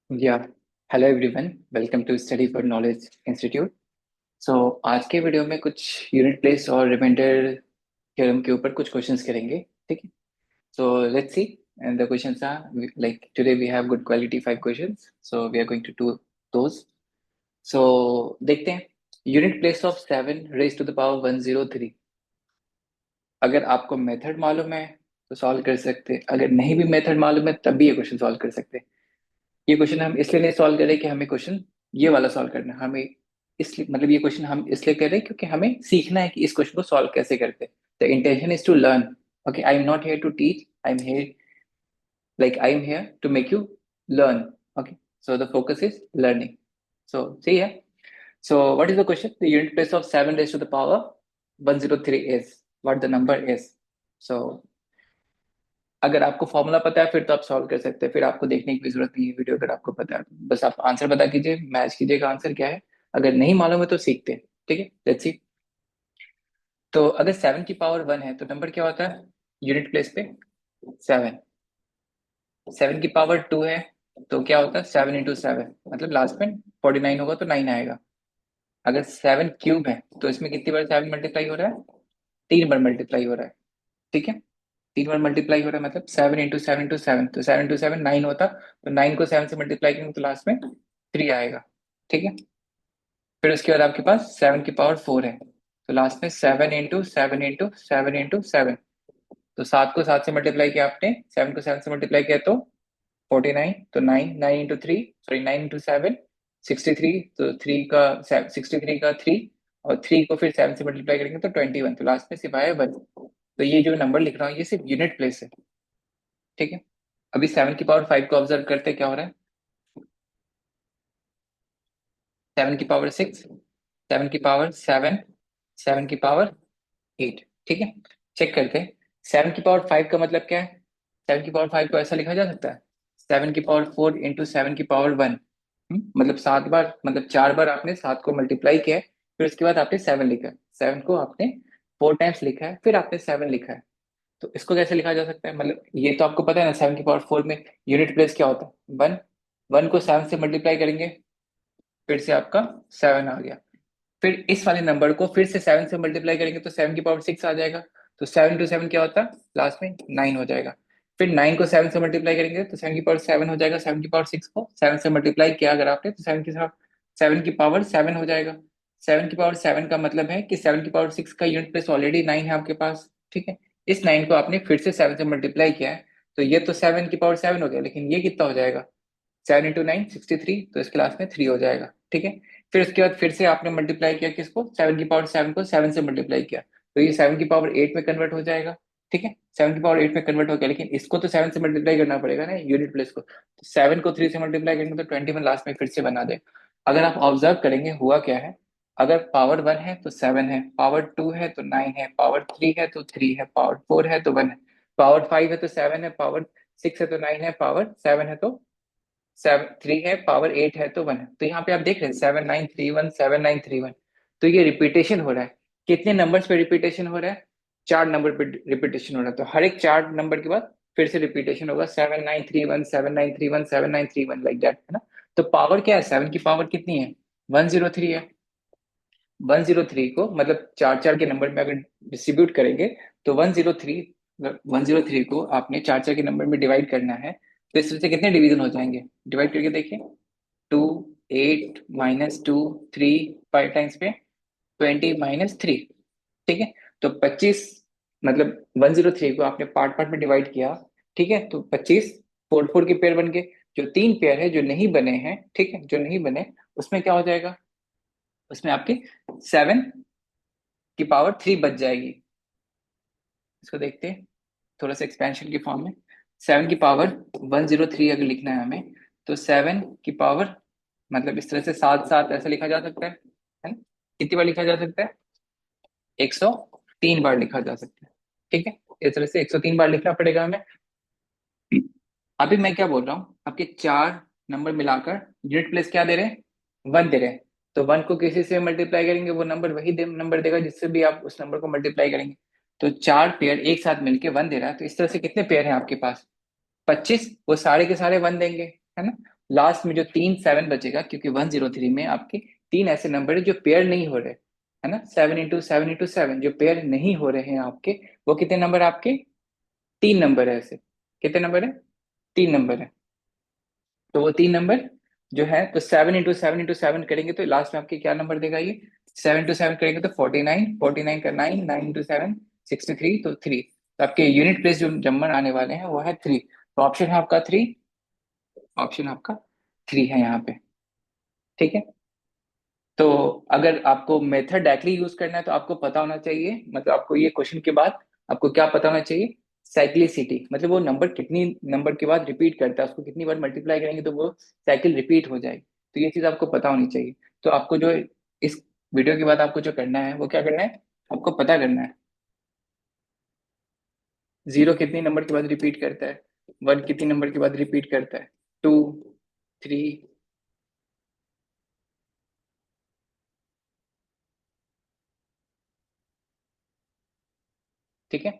या hello everyone, welcome to study for knowledge institute. So आज के वीडियो में कुछ यूनिट प्लेस और रिमाइंडर थ्योरम के ऊपर कुछ क्वेश्चंस करेंगे। ठीक है, so let's see. And the questions are like today we have good quality 5 questions, so we are going to do those. So देखते हैं। Unit place of 7 raise to the power 103। अगर आपको मेथड मालूम है तो सॉल्व कर सकते हैं, अगर नहीं भी मेथड मालूम है तब भी ये क्वेश्चन सॉल्व कर सकते हैं। ये क्वेश्चन हम इसलिए नहीं सॉल्व कर रहे कि हमें क्वेश्चन ये वाला सॉल्व करना है। हमें इसलिए मतलब ये क्वेश्चन हम इसलिए कर रहे हैं क्योंकि हमें सीखना है कि इस क्वेश्चन को सॉल्व कैसे करते हैं। The intention is to learn. Okay, I am not here to teach, I am here I am here to make you learn. Okay, so the focus is learning. So सही है। So what is the question? The unit place of 7 raised to the power 103 is what the number is. So अगर आपको formula पता है फिर तो आप solve कर सकते हैं, फिर आपको देखने की भी जरूरत नहीं है वीडियो। अगर आपको पता है तो बस आप आंसर बता कीजिए, मैच कीजिएगा आंसर क्या है। अगर नहीं मालूम है तो सीखते हैं। ठीक है, लेट्स सी। तो अगर 7 की पावर 1 है तो नंबर क्या होता है यूनिट प्लेस पे? 7। 7 की पावर 2 है तो क्या होता है 7 into 7, मतलब लास्ट में 49 होगा तो 9 आएगा। अगर 7 क्यूब है तो इसमें कितनी बार 7 मल्टीप्लाई हो रहा है? 3 बार मल्टीप्लाई हो रहा है। ठीक है, 3 बार मल्टीप्लाई हो रहा है मतलब 7 into 7 into 7, तो 7 into 7 9 होता, तो 9 को 7 से मल्टीप्लाई करेंगे तो लास्ट में 3 आएगा। ठीक है, फिर उसके बाद आपके पास 7 की पावर 4 है तो लास्ट में 7 into 7 into 7 into 7, तो 7 को 7 से मल्टीप्लाई किया आपने, 7 को 7 से मल्टीप्लाई किया तो 49, तो 9, 9 into 3, सॉरी 9 into 7, 63, तो 63 का 3, और 3 को फिर 7 से मल्टीप्लाई करेंगे तो 21, तो लास्ट में सिर्फ आया 1। तो ये जो नंबर लिख रहा हूँ ये सिर्फ यूनिट प्लेस है। ठीक है, अभी 7 की पावर 5 को ऑब्जर्व करते क्या हो रहा है। 7 की पावर 6, 7 की पावर 7, 7 की पावर 8। ठीक है, चेक करते हैं। 7 की पावर 5 का मतलब क्या है? 7 की पावर 5 को ऐसा लिखा जा सकता है 7 की पावर 4 into 7 की पावर 1। मतलब 7 बार, मतलब 4 बार आपने 7 को मल्टीप्लाई किया है, फिर उसके बाद आपने 7 लिखा है। 7 को आपने 4 टाइम्स लिखा है, फिर आपने 7 लिखा है। तो इसको कैसे लिखा जा सकता है? मतलब ये तो आपको पता है ना, 7 की पावर 4 में यूनिट प्लेस क्या होता है? 1। 1 को 7 से मल्टीप्लाई करेंगे, फिर से आपका 7 आ गया। फिर इस वाले नंबर को फिर से 7 से मल्टीप्लाई करेंगे तो 7 की पावर 6 आ जाएगा, तो 7 into 7 क्या होता है? लास्ट में 9 हो जाएगा। फिर 9 को 7 से मल्टीप्लाई करेंगे तो 7 की पावर 7 हो जाएगा। 7 की पावर 6 को 7 से मल्टीप्लाई किया अगर आपने तो 7 की पावर 7 हो जाएगा। 7 की पावर 7 का मतलब है कि 7 की पावर 6 का यूनिट प्लेस ऑलरेडी 9 है आपके पास। ठीक है, इस 9 को आपने फिर से 7 से मल्टीप्लाई किया है, तो ये तो 7 की पावर 7 हो गया, लेकिन ये कितना हो जाएगा? 7 into 9 63, तो इस क्लास में 3 हो जाएगा। ठीक है, फिर उसके बाद फिर से आपने मल्टीप्लाई किया किसको? 7 की पावर 7 को 7 से मल्टीप्लाई किया, तो ये 7 की पावर 8 में कन्वर्ट हो जाएगा। ठीक है, 7 की पावर 8 में कन्वर्ट हो गया, लेकिन इसको तो 7 से मल्टीप्लाई करना पड़ेगा ना यूनिट प्लेस को, तो 7 को 3 से मल्टीप्लाई करेंगे तो 21 लास्ट में फिर से बना दे। अगर आप ऑब्जर्व करेंगे हुआ क्या है, अगर पावर 1 है तो 7 है, पावर 2 है तो 9 है, पावर 3 है तो 3 है, पावर 4 है तो 1 है, पावर 5 है तो 7 है, पावर 6 है तो 9 है, पावर 7 है तो 3 है, पावर 8 है तो 1 है। तो यहाँ पे आप देख रहे हैं 7931, 7931। तो ये रिपीटेशन हो रहा है। कितने नंबर्स पे रिपीटेशन हो रहा है? 4 नंबर पे रिपीटेशन हो रहा है, तो हर एक 4 नंबर के बाद फिर से रिपीटेशन होगा 7931, 7931, 7931, लाइक दैट, है ना। तो पावर क्या है? 7 की पावर कितनी है? 103 है। 103 को मतलब 4 4 के नंबर में अगर डिस्ट्रीब्यूट करेंगे तो 103 को आपने 4 4 के नंबर में डिवाइड करना है, तो इस तरह से कितने डिवीजन हो जाएंगे? डिवाइड करके देखिए। 2, 8 - 2, 3, 5 टाइम्स पे 20 - 3। ठीक है, तो 25, मतलब 103 को आपने पार्ट पार्ट में डिवाइड किया। ठीक है, तो 25 फोर फोर के पेयर बन गए। जो 3 पेयर है जो नहीं बने हैं, ठीक है, जो नहीं बने, उसमें क्या हो जाएगा? उसमें आपकी 7 की पावर 3 बच जाएगी। इसको देखते हैं थोड़ा सा एक्सपेंशन की फॉर्म में। 7 की पावर 103 अगर लिखना है हमें, तो 7 की पावर, मतलब इस तरह से साथ साथ ऐसे लिखा जा सकता है ना। कितनी बार लिखा जा सकता है? 103 बार लिखा जा सकता है। ठीक है, इस तरह से 103 बार लिखना पड़ेगा हमें। अभी मैं क्या बोल रहा हूँ, आपके 4 नंबर मिलाकर यूनिट प्लेस क्या दे रहे हैं? 1 दे रहे हैं, तो 1 को किसी से मल्टीप्लाई करेंगे वो नंबर वही नंबर देगा जिससे भी आप उस नंबर को मल्टीप्लाई करेंगे। तो 4 पेयर एक साथ मिलके 1 दे रहा है, तो इस तरह से कितने पेयर हैं आपके पास? 25, वो सारे के सारे 1 देंगे, है ना। लास्ट में जो तीन सेवन बचेगा, क्योंकि 103 में आपके तीन ऐसे नंबर है जो पेयर नहीं हो रहे, है ना, 7 इंटू 7 जो पेयर नहीं हो रहे हैं आपके, वो कितने नंबर आपके, तीन नंबर है ऐसे। कितने नंबर है, तीन नंबर है। तो वो तीन नंबर जो है, तो 7 इंटू 7 करेंगे तो लास्ट में आपके क्या नंबर देगा ये, 7 इंटू 7 करेंगे तो 49, 49 का 9, 9 इंटू 7 63, तो 3। तो आपके यूनिट प्लेस जो नंबर आने वाले हैं वो है 3। तो ऑप्शन है आपका 3, ऑप्शन आपका 3 है यहाँ पे। ठीक है। तो अगर आपको मेथड डायरेक्टली यूज करना है तो आपको पता होना चाहिए, मतलब आपको ये क्वेश्चन के बाद आपको क्या पता होना चाहिए, साइक्लिसिटी, मतलब वो नंबर कितनी नंबर के बाद रिपीट करता है, उसको कितनी बार मल्टीप्लाई करेंगे तो वो साइकिल रिपीट हो जाएगी। तो ये चीज आपको पता होनी चाहिए। तो आपको जो इस वीडियो के बाद आपको जो करना है वो क्या करना है, आपको पता करना है जीरो कितनी नंबर के बाद रिपीट करता है, वन कितनी नंबर के बाद रिपीट करता है, टू, थ्री। ठीक है।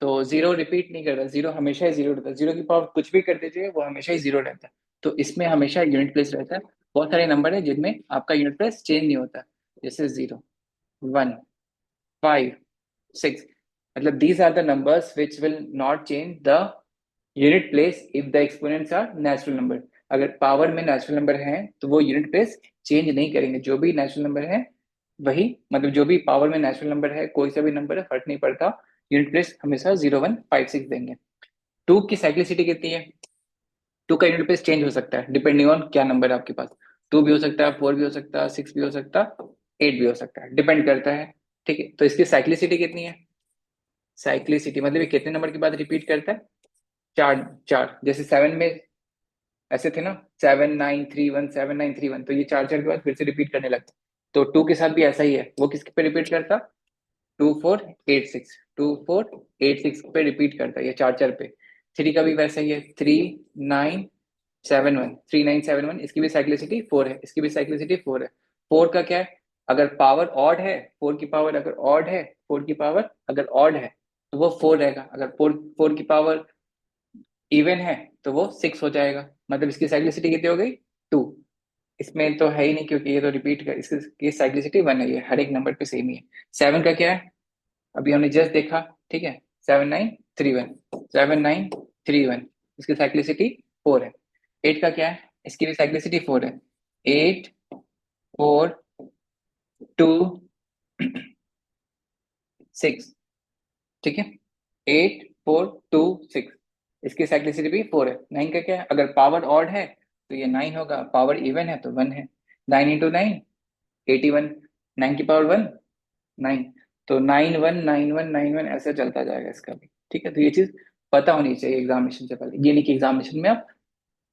तो जीरो रिपीट नहीं करता, जीरो हमेशा ही जीरो रहता है, जीरो की पावर कुछ भी कर दीजिए वो हमेशा ही जीरो रहता है। तो इसमें हमेशा यूनिट प्लेस रहता है। बहुत सारे नंबर है जिनमें आपका यूनिट प्लेस चेंज नहीं होता, जैसे 0, 1, 5, 6, मतलब these are the numbers which will not change the unit place if the exponents are natural number. अगर पावर में नेचुरल नंबर है तो वो यूनिट प्लेस चेंज नहीं करेंगे, जो भी नेचुरल नंबर है वही, मतलब जो भी पावर में नेचुरल नंबर है, कोई सा भी नंबर है, फर्क नहीं पड़ता, यूनिट प्लेस हमेशा 0, 1, 5, 6 देंगे। टू की साइक्लिसिटी कितनी है, टू का यूनिट प्लेस चेंज हो सकता है डिपेंडिंग ऑन क्या नंबर है आपके पास, टू भी हो सकता है, फोर भी हो सकता है, सिक्स भी हो सकता है, एट भी हो सकता है, डिपेंड करता है। ठीक है। तो इसकी साइक्लिसिटी कितनी है, साइक्लिसिटी मतलब ये कितने नंबर के बाद रिपीट करता है, चार, चार। जैसे सेवन में ऐसे थे ना, 7, 9, 3, 1, 7, 9, 3, 1, तो ये चार चार के बाद फिर से रिपीट करने लगता। तो टू के साथ भी ऐसा ही है, वो किसके पे रिपीट करता, 2, 4, 8, 6, 2, 4, 8, 6 पे रिपीट करता है ये चार चार पे। थ्री का भी वैसा ही है, 3, 9, 7, 1, 3, 9, 7, 1, इसकी भी साइक्लिसिटी 4 है, इसकी भी साइक्लिसिटी 4 है। फोर का क्या है, अगर पावर ऑड है, फोर की पावर अगर ऑड है, फोर की पावर अगर ऑड है तो वो 4 रहेगा, अगर फोर फोर की पावर इवन है तो वो 6 हो जाएगा। मतलब इसकी साइक्लिसिटी कितनी हो गई, 2। इसमें तो है ही नहीं क्योंकि ये तो रिपीट कर, इसकी साइक्लिसिटी 1 है, ये हर एक नंबर पे सेम ही है। सेवन का क्या है, अभी हमने जस्ट देखा। ठीक है, 7, 9, 3, 1, 7, 9, 3, 1, इसकी साइक्लिसिटी 4 है। एट का क्या है, इसकी भी साइक्लिसिटी 4 है, 8, 4, 2, 6। ठीक है, 8, 4, 2, 6, इसकी साइक्लिसिटी भी 4 है। नाइन का क्या है, अगर पावर ऑड है तो ये 9 होगा, पावर इवन है तो 1 है। 9 इंटू 9, 81, 9 की पावर 1, 9। तो 9, 1, 9, 1, 9, 1 ऐसे चलता जाएगा इसका भी। ठीक है। तो ये चीज पता होनी चाहिए एग्जामिनेशन से पहले, ये नहीं कि एग्जामिनेशन में आप,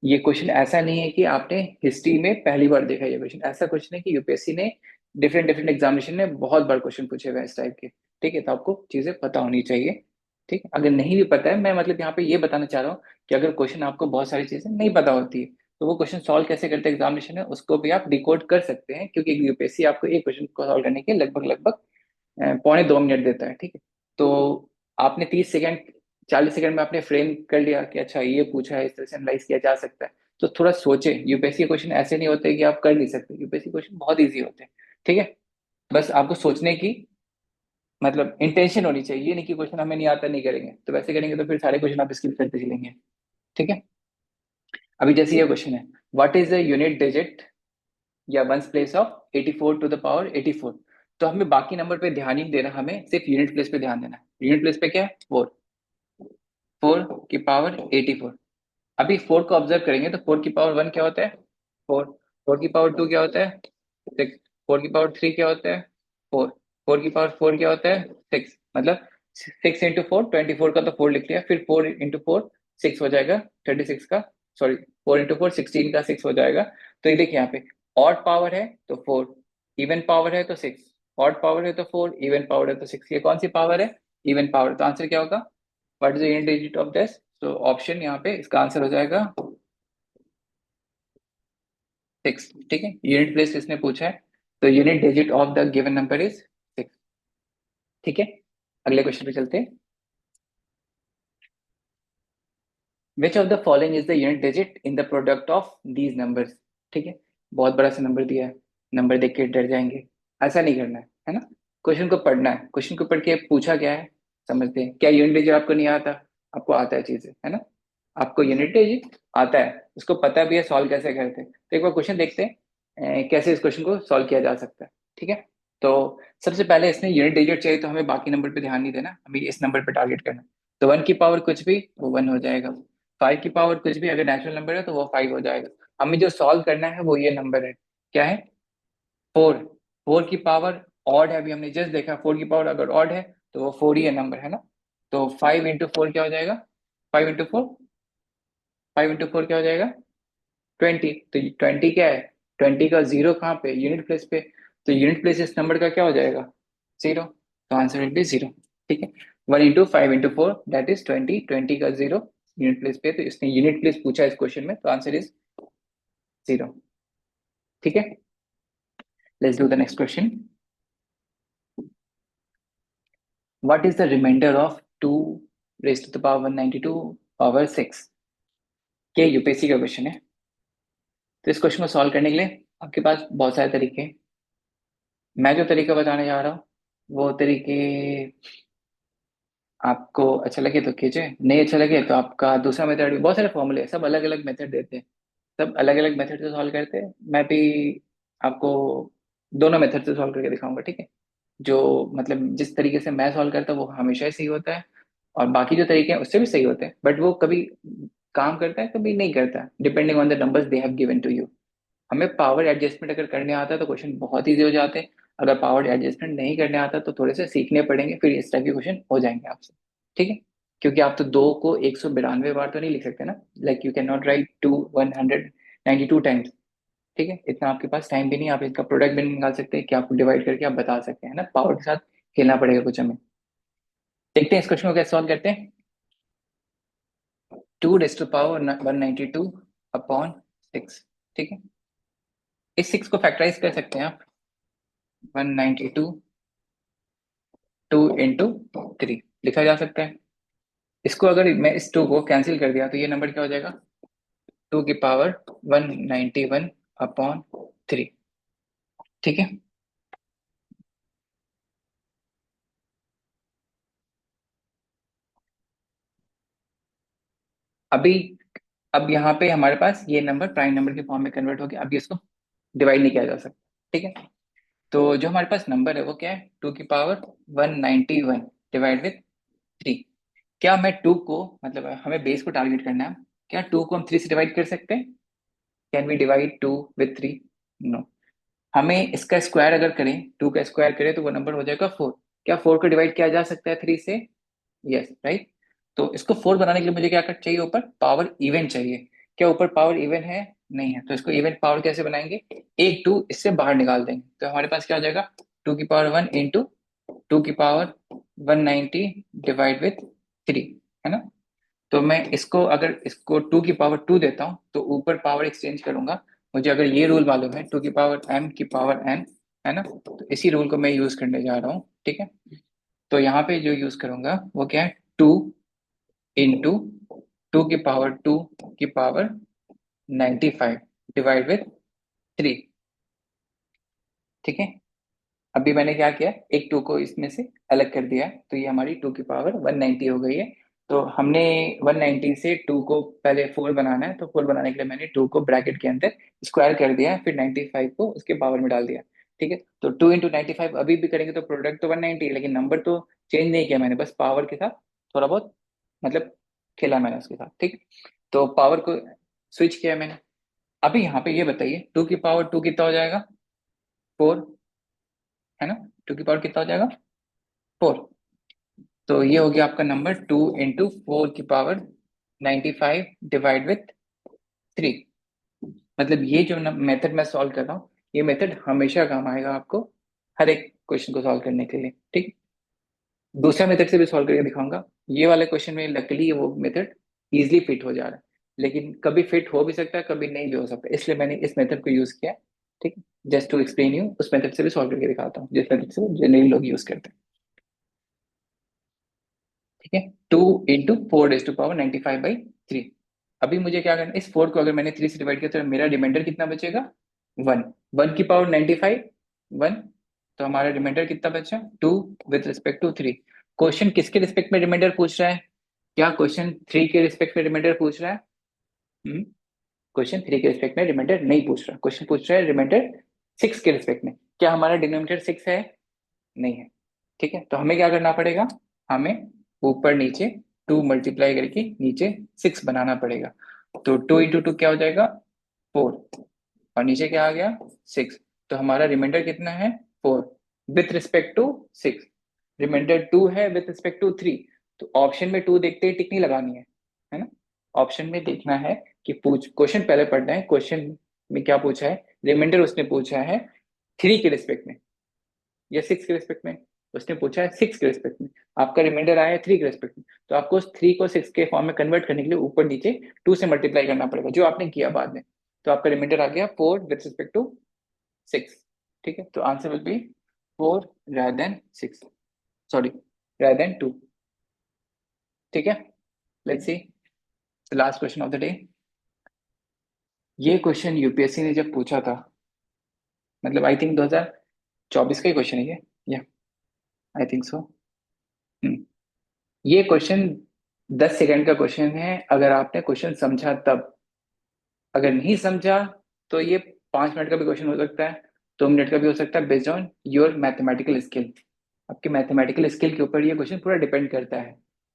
ये क्वेश्चन ऐसा नहीं है कि आपने हिस्ट्री में पहली बार देखा ये क्वेश्चन, ऐसा कुछ नहीं, कि यूपीएससी ने डिफरेंट डिफरेंट एग्जामिनेशन में बहुत बार क्वेश्चन पूछे हुए हैं इस टाइप के। ठीक है। तो आपको चीजें पता होनी चाहिए। ठीक है। अगर नहीं भी पता है, मैं मतलब यहाँ पे ये बताना चाह रहा हूँ कि अगर क्वेश्चन आपको बहुत सारी चीजें नहीं पता होती है तो वो क्वेश्चन सॉल्व कैसे करते हैं एग्जामिनेशन में, उसको भी आप डिकोड कर सकते हैं, क्योंकि यूपीएससी आपको एक क्वेश्चन को सॉल्व करने के लगभग लगभग पौने 2 मिनट देता है। ठीक है। तो आपने 30 सेकंड, 40 सेकंड में आपने फ्रेम कर लिया कि अच्छा ये पूछा है, इस तरह से एनालाइज किया जा सकता है। तो थोड़ा सोचे, यूपीएससी क्वेश्चन ऐसे नहीं होते कि आप कर नहीं सकते, यूपीएससी क्वेश्चन बहुत ईजी होते हैं। ठीक है। बस आपको सोचने की मतलब इंटेंशन होनी चाहिए, ये नहीं कि क्वेश्चन हमें नहीं आता नहीं करेंगे, तो वैसे करेंगे तो फिर सारे क्वेश्चन आप स्किप करते चलेंगे। ठीक है। अभी जैसे ये क्वेश्चन है, what is the unit digit या ones place of 84 to the power 84। तो हमें बाकी नंबर पे ध्यान ही नहीं देना, हमें सिर्फ यूनिट प्लेस पे ध्यान देना है। यूनिट प्लेस पे क्या है, 4, 4 की पावर 84। अभी 4 को ऑब्जर्व करेंगे तो 4 की पावर 1 क्या होता है, 4, 4 की पावर 2 क्या होता है, 6, 4 की पावर 3 क्या होता है, 4, 4 की पावर 4 क्या होता है, 6। मतलब 6 इंटू 4 24 का तो 4 लिख लिया, फिर 4 इंटू 4 6 हो जाएगा, 36 का, सॉरी 4 इंटू 4 16 का 6 हो जाएगा। तो ये देखिए यहाँ पे ऑड पावर है तो 4, इवन पावर है तो 6, ऑड पावर है तो 4, इवन पावर है तो 6। ये कौन सी पावर है, इवन पावर। तो आंसर क्या होगा, what is the unit digit of this. तो ऑप्शन यहाँ पे इसका आंसर हो जाएगा 6। ठीक है, यूनिट प्लेस इसने पूछा है, तो unit digit of the given number is 6। ठीक है, अगले क्वेश्चन पे चलते हैं। Which of the following is the unit digit in the product of these numbers. ठीक है, बहुत बड़ा सा नंबर दिया है, नंबर देख के डर जाएंगे, ऐसा नहीं करना है ना। क्वेश्चन को पढ़ना है, क्वेश्चन को पढ़ के पूछा गया है, समझते हैं क्या यूनिट डिजिट आपको नहीं आता, आपको आता है चीजें, है ना। आपको यूनिट डिजिट आता है, उसको पता भी है सॉल्व कैसे करते हैं। तो एक बार क्वेश्चन देखते हैं कैसे इस क्वेश्चन को सॉल्व किया जा सकता है। ठीक है, तो सबसे पहले इसमें यूनिट डिजिट चाहिए, तो हमें बाकी नंबर पे ध्यान नहीं देना, हमें इस नंबर पे टारगेट करना। तो 1 की पावर कुछ भी वो 1 हो जाएगा, 5 की पावर कुछ भी अगर नेचुरल नंबर है तो वो 5 हो जाएगा। हमें जो सॉल्व करना है वो ये नंबर है, क्या है, 4। 4 की पावर ऑड है, अभी हमने जस्ट देखा 4 की पावर अगर ऑड है तो वो 4 ही है नंबर, है ना। तो 5 इंटू 4 क्या हो जाएगा, 5 इंटू 4, 5 इंटू 4 क्या हो जाएगा, 20। तो 20 क्या है, 20 का जीरो कहाँ पे, यूनिट प्लेस पे। तो यूनिट प्लेस इस नंबर का क्या हो जाएगा, जीरो। तो आंसर विल बी जीरो। ठीक है, 1 इंटू 5 इंटू 4 दैट इज 20, 20 का जीरो यूनिट प्लेस पे, तो इसने यूनिट प्लेस पूछा इस क्वेश्चन में, तो आंसर इज जीरो। ठीक है, let's do the next question. What is the reminder of 2 raise to the power 192 power 6। के यूपीएससी का क्वेश्चन है। तो इस क्वेश्चन को सॉल्व करने के लिए आपके पास बहुत सारे तरीके हैं। मैं जो तरीका बताने जा रहा हूँ वो तरीके आपको अच्छा लगे तो कीजिए, नहीं अच्छा लगे तो आपका दूसरा मेथड भी, बहुत सारे फॉर्मूले सब अलग अलग मेथड देते हैं, सब अलग अलग मेथड से सॉल्व करते हैं। मैं भी आपको दोनों मेथड से सॉल्व करके दिखाऊंगा। ठीक है, जो मतलब जिस तरीके से मैं सॉल्व करता हूँ वो हमेशा ही सही होता है, और बाकी जो तरीके हैं उससे भी सही होते हैं, बट वो कभी काम करता है कभी नहीं करता, depending on the numbers they have given to you. हमें पावर एडजस्टमेंट अगर करने आता है तो क्वेश्चन बहुत ईजी हो जाते हैं, अगर पावर एडजस्टमेंट नहीं करने आता तो थोड़े से सीखने पड़ेंगे, फिर इस टाइप के क्वेश्चन हो जाएंगे आपसे। ठीक है, क्योंकि आप तो दो को 192 बार तो नहीं लिख सकते ना, like you can not write two 192 times. ठीक है, इतना आपके पास टाइम भी नहीं, आप इसका प्रोडक्ट भी नहीं निकाल सकते कि आपको डिवाइड करके आप बता सकते हैं ना, पावर के साथ खेलना पड़ेगा कुछ हमें। देखते हैं इस क्वेश्चन को कैसे सॉल्व करते हैं। 2 रेज टू पावर 192 अपॉन 6। ठीक है, इस 6 को फैक्टराइज कर सकते हैं आप, 192 2 इंटू 3 लिखा जा सकता है। इसको अगर मैं इस 2 को कैंसिल कर दिया तो ये नंबर क्या हो जाएगा, 2 की पावर 191 अपॉन 3। ठीक है, अभी अब यहाँ पे हमारे पास ये नंबर प्राइम नंबर के फॉर्म में कन्वर्ट हो गया, अब इसको डिवाइड नहीं किया जा सकता। ठीक है, तो जो हमारे पास नंबर है वो क्या है, 2 की पावर 191 डिवाइड विथ 3। क्या मैं 2 को, मतलब हमें बेस को टारगेट करना है, क्या 2 को हम 3 से डिवाइड कर सकते हैं, can we divide 2 with 3, no. हमें इसका स्क्वायर अगर करें, 2 का स्क्वायर करें तो वो नंबर हो जाएगा 4। क्या 4 को डिवाइड किया जा सकता है 3 से, यस राइट। तो इसको 4 बनाने के लिए मुझे क्या कर चाहिए, ऊपर पावर इवन चाहिए। क्या ऊपर पावर इवन है, नहीं है, तो इसको इवन पावर कैसे बनाएंगे, एक 2 इससे बाहर निकाल देंगे, तो हमारे पास क्या हो जाएगा, 2 की पावर 1 इंटू 2 की पावर 190 डिवाइड विथ 3, है ना। तो मैं इसको अगर इसको 2 की पावर 2 देता हूँ तो ऊपर पावर एक्सचेंज करूंगा। मुझे अगर ये रूल मालूम है, 2 की पावर m की पावर n, है ना, तो इसी रूल को मैं यूज करने जा रहा हूँ। ठीक है, तो यहाँ पे जो यूज करूंगा वो क्या है, 2 इंटू 2 की पावर 2 की पावर 95 डिवाइड विथ 3। ठीक है, अभी मैंने क्या किया, एक 2 को इसमें से अलग कर दिया, तो ये हमारी 2 की पावर 190 हो गई है। तो हमने 190 से 2 को पहले 4 बनाना है, तो 4 बनाने के लिए मैंने 2 को ब्रैकेट के अंदर स्क्वायर कर दिया है, फिर 95 को उसके पावर में डाल दिया। ठीक है, तो 2 इंटू 95 अभी भी करेंगे तो प्रोडक्ट तो 190 है, लेकिन नंबर तो चेंज नहीं किया मैंने, बस पावर के साथ थोड़ा बहुत मतलब खेला मैंने उसके साथ। ठीक, तो पावर को स्विच किया मैंने। अभी यहाँ पे ये बताइए 2 की पावर 2 कितना हो जाएगा, 4, है ना। 2 की पावर कितना हो जाएगा, 4। तो ये हो गया आपका नंबर 2 इंटू 4 की पावर 95 डिवाइड विथ 3। मतलब ये जो मेथड मैं सॉल्व कर रहा हूँ, ये मेथड हमेशा काम आएगा आपको हर एक क्वेश्चन को सॉल्व करने के लिए। ठीक, दूसरा मेथड से भी सॉल्व करके दिखाऊंगा। ये वाले क्वेश्चन में लकीली वो मेथड इजिली फिट हो जा रहा है, लेकिन कभी फिट हो भी सकता है कभी नहीं भी हो सकता है, इसलिए मैंने इस मेथड को यूज किया। ठीक, जस्ट टू एक्सप्लेन यू, उस मेथड से भी सॉल्व करके दिखाता हूँ जिस मेथड से जनरली लोग यूज करते हैं। ठीक है, 2 into 4 raise to power 95 by 3। अभी मुझे क्या करना है, इस 4 को अगर मैंने 3 से डिवाइड किया तो मेरा रिमाइंडर कितना बचेगा, 1। 1 की पावर 95, 1। तो हमारा रिमाइंडर कितना बचा, 2 विद रिस्पेक्ट टू 3। क्वेश्चन किसके रिस्पेक्ट में रिमाइंडर पूछ रहा है, क्या क्वेश्चन 3 के रिस्पेक्ट में रिमाइंडर पूछ रहा है? क्वेश्चन 3 के रिस्पेक्ट में रिमाइंडर नहीं पूछ रहा, क्वेश्चन पूछ रहा है रिमाइंडर 6 के रिस्पेक्ट में। क्या हमारा डिनोमिनेटर 6 है? नहीं है। ठीक है, तो हमें क्या करना पड़ेगा, हमें ऊपर नीचे 2 मल्टीप्लाई करके नीचे 6 बनाना पड़ेगा। तो 2 × 2 क्या हो जाएगा, 4। और नीचे क्या आ गया, 6। तो हमारा रिमाइंडर कितना है, 4 विथ रिस्पेक्ट टू 6। रिमाइंडर 2 है विथ रिस्पेक्ट टू 3। तो ऑप्शन में 2 देखते ही टिक नहीं लगानी है ना। ऑप्शन में देखना है कि पूछ क्वेश्चन पहले पढ़ना है, क्वेश्चन में क्या पूछा है, रिमाइंडर उसने पूछा है 3 के रिस्पेक्ट में या 6 के रिस्पेक्ट में। उसने पूछा है 6 के रिस्पेक्ट में, आपका रिमाइंडर आया है 3 के रिस्पेक्ट में। तो आपको उस 3 को 6 के फॉर्म में कन्वर्ट करने के लिए ऊपर नीचे 2 से मल्टीप्लाई करना पड़ेगा, जो आपने किया बाद में। तो आपका रिमाइंडर आ गया 4 विथ रिस्पेक्ट टू 6। ठीक है, तो answer will be 4 rather than 6, sorry rather than 2। ठीक है, let's see the last question of the day. ये क्वेश्चन यूपीएससी ने जब पूछा था, मतलब आई थिंक 2024 का ही क्वेश्चन है ये, या आई थिंक सो। ये क्वेश्चन 10 सेकंड का क्वेश्चन है अगर आपने क्वेश्चन समझा तब। अगर नहीं समझा तो ये 5 मिनट का भी क्वेश्चन हो सकता है, 2 मिनट का भी हो सकता है, based on your mathematical skill. आपके मैथमेटिकल स्किल के ऊपर ये क्वेश्चन पूरा डिपेंड करता है।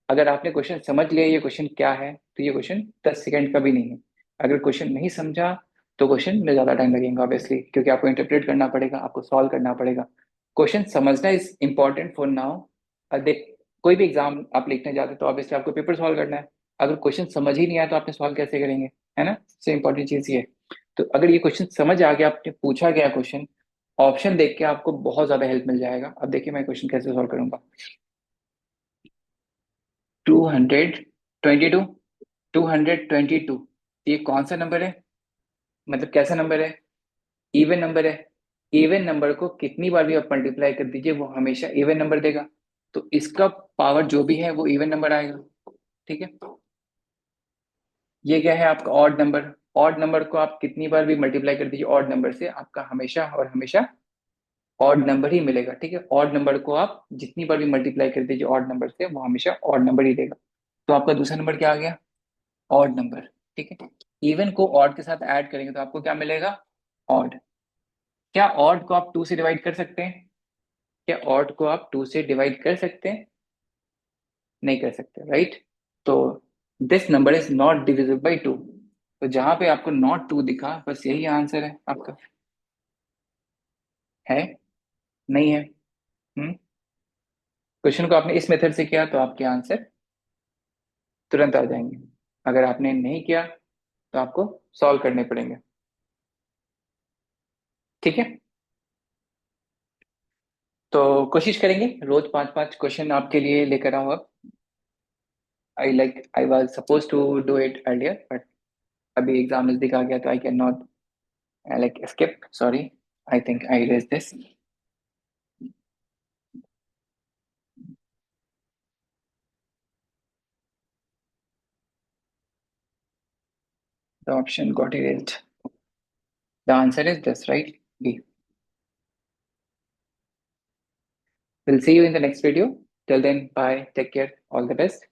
अगर आपने क्वेश्चन समझ लिया ये क्वेश्चन क्या है, तो ये क्वेश्चन 10 सेकंड का भी नहीं है। अगर क्वेश्चन नहीं समझा तो क्वेश्चन में ज्यादा टाइम लगेगा ऑब्वियसली, क्योंकि आपको इंटरप्रेट करना पड़ेगा, आपको सॉल्व करना पड़ेगा। क्वेश्चन समझना इज इंपॉर्टेंट फॉर नाउ। देख, कोई भी एग्जाम आप लिखने जाते तो ऑब्वियसली आपको पेपर सॉल्व करना है। अगर क्वेश्चन समझ ही नहीं आया तो आपने सॉल्व कैसे करेंगे, है ना। सबसे इंपॉर्टेंट चीज ये है। तो अगर ये क्वेश्चन समझ आ गया, आपने पूछा गया क्वेश्चन, ऑप्शन देख के आपको बहुत ज्यादा हेल्प मिल जाएगा। अब देखिए मैं क्वेश्चन कैसे सॉल्व करूंगा। 222, 222, ये कौन सा नंबर है, मतलब कैसा नंबर है, इवन नंबर है। इवन नंबर को कितनी बार भी आप मल्टीप्लाई कर दीजिए वो हमेशा इवन नंबर देगा। तो इसका पावर जो भी है वो इवन नंबर आएगा। ठीक है, ये क्या है आपका ऑड नंबर। ऑड नंबर को आप कितनी बार भी मल्टीप्लाई कर दीजिए ऑड नंबर से, आपका हमेशा और हमेशा ऑड नंबर ही मिलेगा। ठीक है, ऑड नंबर को आप जितनी बार भी मल्टीप्लाई कर दीजिए ऑड नंबर से, वो हमेशा ऑड नंबर ही देगा। तो आपका दूसरा नंबर क्या आ गया, ऑड नंबर। ठीक है, इवन को ऑड के साथ ऐड करेंगे तो आपको क्या मिलेगा, ऑड। क्या ऑड को आप 2 से डिवाइड कर सकते हैं, क्या ऑड को आप 2 से डिवाइड कर सकते हैं? नहीं कर सकते, राइट। तो this number is not divisible by 2। तो जहां पे आपको नॉट 2 दिखा, बस यही आंसर है आपका। है, नहीं है। क्वेश्चन को आपने इस मेथड से किया तो आपके आंसर तुरंत आ जाएंगे। अगर आपने नहीं किया तो आपको सॉल्व करने पड़ेंगे। ठीक है, तो कोशिश करेंगे रोज 5-5 क्वेश्चन आपके लिए लेकर आऊँ अब। I was suppose to do it earlier, but अभी एग्जाम नजदीक आ गया तो I can not like skip, sorry. I think I raise this, the option got erased. The answer is this, right? B. We'll see you in the next video. Till then, bye. Take care. All the best.